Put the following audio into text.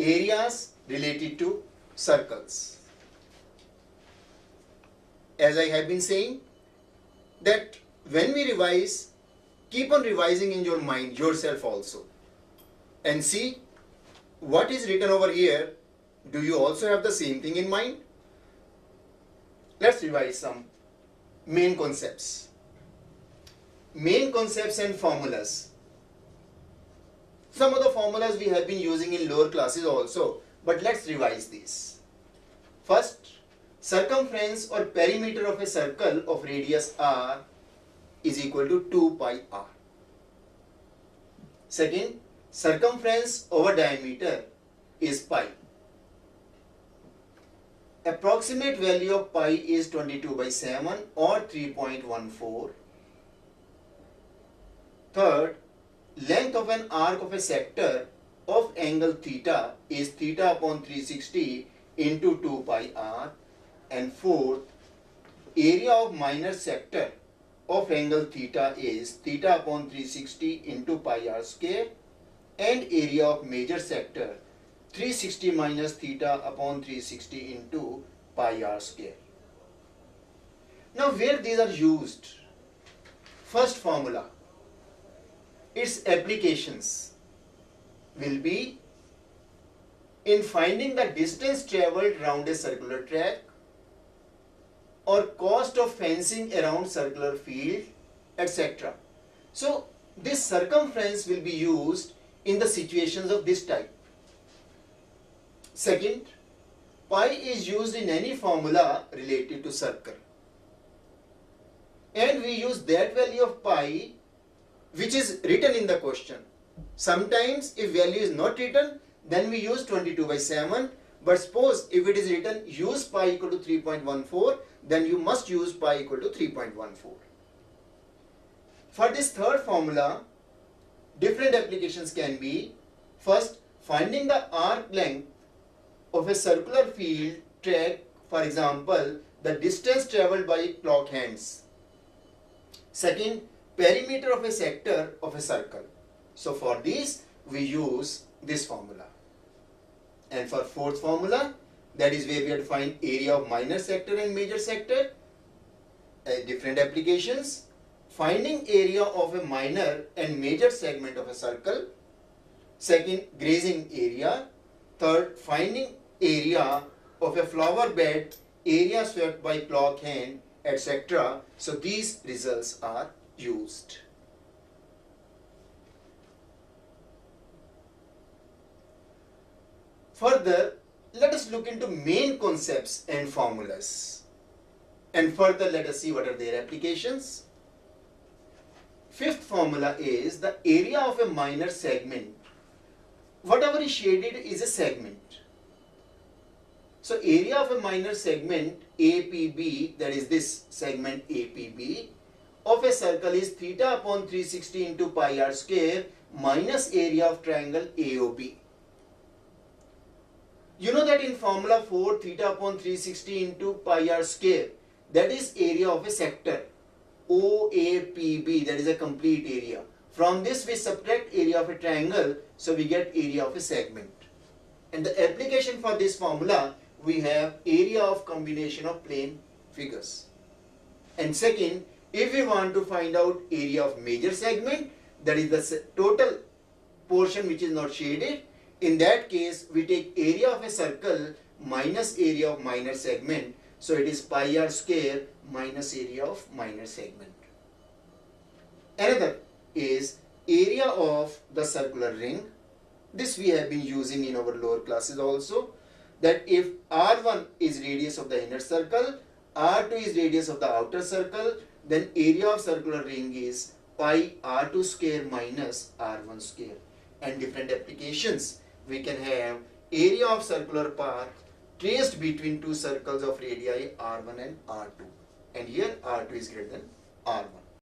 areas related to circles. As I have been saying, that when we revise, keep on revising in your mind yourself also, and see what is written over here. Do you also have the same thing in mind? Let's revise some main concepts. Main concepts and formulas. Some of the formulas we have been using in lower classes also, but let's revise these. First, circumference or perimeter of a circle of radius r is equal to 2 pi r. Second, circumference over diameter is pi. Approximate value of pi is 22/7 or 3.14. Third, length of an arc of a sector of angle theta is theta upon 360 into 2 pi r. And fourth, area of minor sector of angle theta is theta upon 360 into pi r square, and area of major sector 360 minus theta upon 360 into pi r square. Now where these are used? First formula, its applications will be in finding the distance travelled round a circular track, or cost of fencing around circular field, etc. So this circumference will be used in the situations of this type. Second, pi is used in any formula related to circle, and we use that value of pi which is written in the question. Sometimes if value is not written, then we use 22/7, but suppose if it is written use pi equal to 3.14, then you must use pi equal to 3.14. For this third formula, different applications can be: first, finding the arc length of a circular field track, for example, the distance travelled by clock hands. Second, perimeter of a sector of a circle. So for this, we use this formula. And for fourth formula, that is where we have to find area of minor sector and major sector, different applications. Finding area of a minor and major segment of a circle. Second, grazing area. Third, finding area of a flower bed, area swept by clock hand, etc. So these results are used. Further, let us look into main concepts and formulas. And further, let us see what are their applications. Fifth formula is the area of a minor segment. Whatever is shaded is a segment. So area of a minor segment APB, that is this segment APB, of a circle is theta upon 360 into pi r square minus area of triangle AOB. You know that in formula 4, theta upon 360 into pi r square, that is area of a sector. OAPB, that is a complete area. From this we subtract area of a triangle, so we get area of a segment. And the application for this formula, we have area of combination of plane figures. And second, if we want to find out area of major segment, that is the total portion which is not shaded, in that case we take area of a circle minus area of minor segment. So it is pi r square minus area of minor segment. Another is area of the circular ring. This we have been using in our lower classes also, that if R1 is radius of the inner circle, R2 is radius of the outer circle, then area of circular ring is pi R2 square minus R1 square. And different applications, we can have area of circular path traced between two circles of radii R1 and R2. And here R2 is greater than R1.